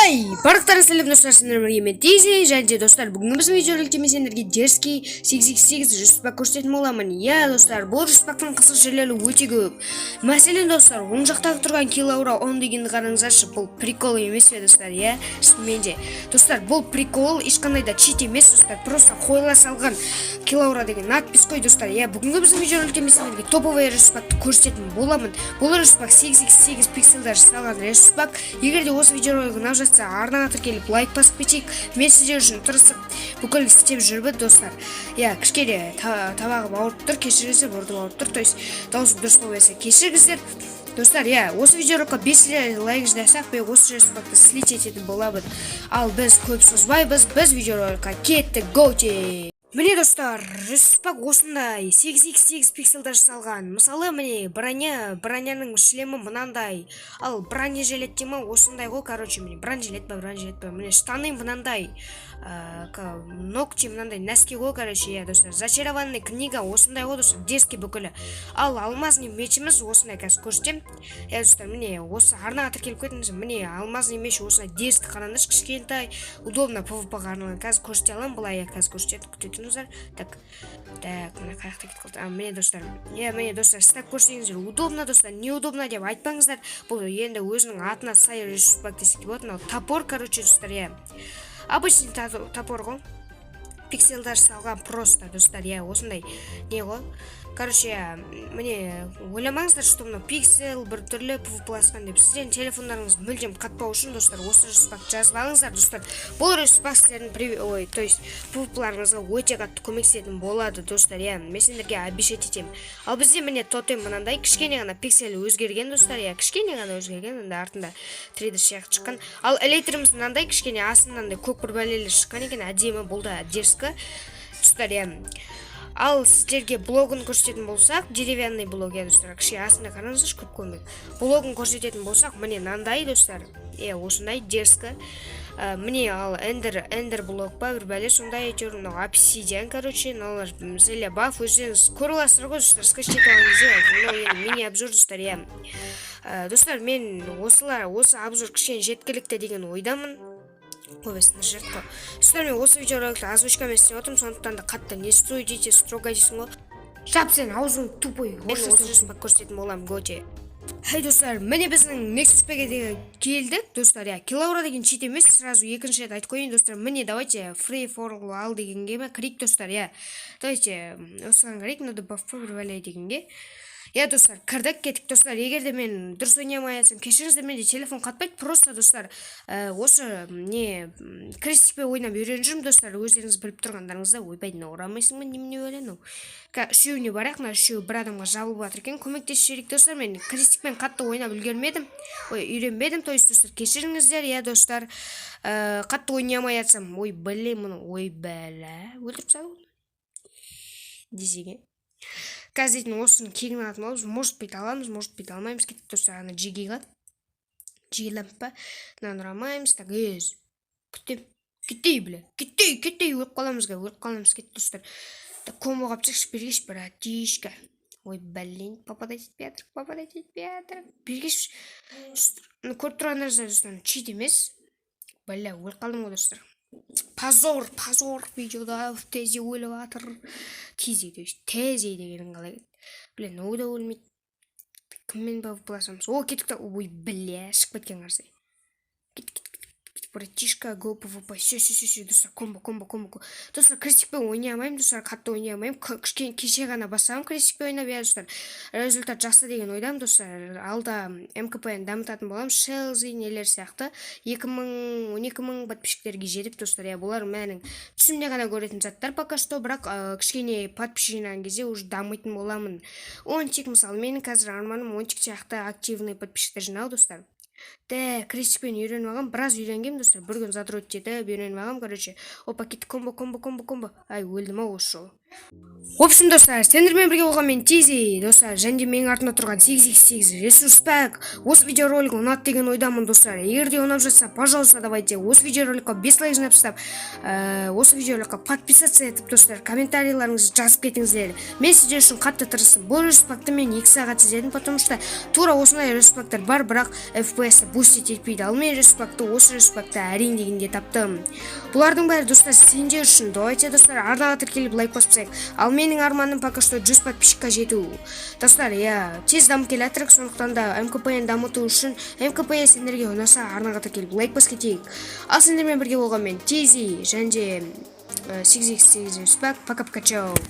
Барлықтарыңызға сәлем достар, сіздермен бірге мен Дейзи, және де достар, бүгінгі біздің видеороликте мен сендерге дерзкий 8x8 жүзбақ көрсететін боламын. Иә достар, бұл жүзбақтың қызық жерлері өте көп. Мәселен достар, оң жақтағы тұрған килаура 10 дегенді қараңыздаршы, бұл прикол емес пе достар, иә? Шынымен де. Достар, бұл прикол ешқандай да чит емес достар, просто қойыла салған килаура деген надпис қой достар. Иә, бүгінгі біздің видеороликте мен сендерге топовый жүзбақты көрсететін боламын. Бұл жүзбақ 8x8 пикселдер жасалған жүзбақ. Егер де осы видеоролик ұнап жатса, арнаға тіркеліп лайк басып кетейік. Мен сіздер үшін тырысып бүкіл істеп жүрмін достар. Иә, кішкене табағым ауырып тұр, кешіріңіздер, мұрным ауырып тұр, то есть дауысым дұрыс болмаса кешіріңіздер. Достар, иә, осы видеороликқа 5 лайк жинасақ, мен осы жүзбақты слить ететін боламын. Ал біз көп созбайбыз, біз видеороликқа кеттік, готи! Міне достар, жүзбақ осындай 8x8 пикселдер жасалған. Мысалы, міне броняның шлемі мынандай. Ал бронежилет деймін осындай ғой, короче, міне бронежилет па, міне штаны мынандай. Ногти мынандай нәски ғой, короче, иә достар. Зачарованный книга осындай ғой достар, дерзкий бүкілі. Ал алмазный мечіміз осындай, қазір көрсетем. Иә достар, міне осы арнаға тіркеліп кетіңіз. Міне алмазный меч осындай дерзкий қараңызшы, кішкентай, удобно PvP-ға арналған. Қазір көрсете аламын, былай қазір көрсетеді, күтетіңіздер. Так, мына қаяқта кетіп қалды. Міне достар, иә міне достар, стак көрсеңіздер, удобно достар, неудобно деп айтпаңыздар. Бұл енді өзінің атына сай жүзбақ десек болады. Топор, короче, достар, иә. Обычный топор ғой, пикселдар салған просто достар, иә осындай не ғой. Короче, міне ойламаңыздар, что мына пиксел бір түрлі PvP-ласқан деп. Сізден телефондарыңыз мүлдем қатпау үшін достар, осы жүзбақ жазып алыңыздар достар. Бұл жүзбақ сіздердің то есть PvP-ларыңызға өте қатты көмектесетін болады достар, иә. Мен сендерге обещать етемін. Ал бізде міне тотем мынандай, кішкене ғана пикселі өзгерген достар, иә, кішкене ғана өзгерген, енді артында 3D сияқты шыққан. Ал электріміз мынандай, кішкене астынан көк бір бәлелі шыққан екен, әдемі, бұл да дерзкі достар, иә. Ал сіздерге блогын көрсететін болсақ, деревянный блог, иә достар, кішке астында қараңызшы, көп көмек. Блогын көрсететін болсақ, міне мынандай достар, иә осындай дерзкі. Міне ал эндер блог па, бір бәле сондай әйтеуір, мынау обсидиан, короче, мыналар зілі баф, өздеріңіз көріп аласыздар ғой достар, скачать алыңыздар, мынау енді мини обзор достар, иә. Достар, мен осы обзор кішкене жеткілікті деген ойдамын. Көбесін жертқа. Достар, мен осы видеороликті озвучкамен істеп отырмын, сондықтан да қатты не строй дейсің, строго дейсің ғой. Жап, сен аузың тупой. Осы жүзбақ көрсететін боламын, готе. Хей достар, міне біздің Nexus-ге келдік достар, иә. Килаура деген чит емес, сразу екінші рет айтып қойын достар. Міне давайте free for all дегенге ме кірейік достар, иә. Давайте осыған кірейік, мынады баффа бір бәле дегенге. Иә достар, кірдік кеттік достар. Егер де мен дұрыс ойнай алмай жатсам, кешіріңіздер, менде телефон қатпайды, просто достар, осы не крестикпен ойнап үйреніп жүрмін достар. Өздеріңіз біліп тұрғандарыңызда ойбайды, ұрамайсың ба, немене өлең ол. Үшеуіне барайық, мына үшеуі бір адамға жабылып жатыр екен. Көмектесіп жіберейік достар. Мен крестикпен қатты ойнап үлгермедім. Үйренбедім, то есть достар, кешіріңіздер, иә достар. Қатты ойнай алмай жатсам, ой блин, мұны ой бәлә, өлтіріп салу десеге. Қазір осыны кегін алатын боламыз, может быть аламыз, может быть алмаймыз. Кеттік достар, ана жигиға лампа, мынаны ұрамаймыз, так өз кетей, бля, кетей, өліп қаламыз кеттік достар. Так комбо қапсықшы, бергеш, братишка. Ой, блин, попадать Петр. Бергеш, көріп тұрғандарыңыздар достар, чит емес. Бля, өліп қалдым ғой достар. Позор видеода тези өліп атыр. Тези дегенің қалай. Блин, ойда өлмейді. Кіммен бавы бұласамыз? О, кеттік та, ой, бля, шықпа еткен қарсай. Кеттік. Братишка, го PvP, все, достар, комбо. Достар, крестикпен ойнай алмаймын, достар, қатты ойнай алмаймын. Кеше ғана басамын крестикпен ойнап, иә достар. Результат жақсы деген ойдам, достар. Алда МКП-ні дамытатын болам, Шелзи нелер сияқты. 20-12 подписчиктерге жетіп, достар, иә, бұлар мәнің түсімде ғана көретін заттар пока что, бірақ кішкене подписчик жинаған кезде уже дамытын боламын. Онтик, мысалы, менің қазір арманым онтик сияқты активный подписчиктер жинау, достар. Крестикпен үйреніп алғам, біраз үйренгем достар, бір күн задрот жетіп үйреніп алғам, короче. Опа, кетті комбо. Ай, өлдім ау осы жолы. В общем, достар, сендермен бірге болған мен Тизи, достар, және менің артымда тұрған 888 ресурс пак. Осы видеоролик ұнады деген ойдамын, достар. Егер де ұнап жатса, пожалуйста, давайте осы видеороликқа 5 лайк жинап тастап, осы видеороликқа подписаться етіп, достар, комментарийларыңызды жазып кетіңіздер. Мен сіздер үшін қатты тырыстым. Бұл ресурс пакты мен 2 сағат іздедім, потому что тура осындай ресурс пактар бар, бірақ FPS-ті бустить етпейді. Ал мен ресурс пакты, осы ресурс пакты әрең дегенде таптым. Бұлардың бәрі, достар, сендер үшін. Давайте, достар, арнаға тіркеліп лайк басып. Ал менің арманым пока что 100 подписчикқа жету. Достар, тез дамып келе жатырмыз, сондықтан да МКП-ні дамыту үшін МКП сендерге ұнаса арнаға тіркеліп лайк басып кетейік. Ал сендермен бірге болған мен Тизи және 888 Пока-пока, чао.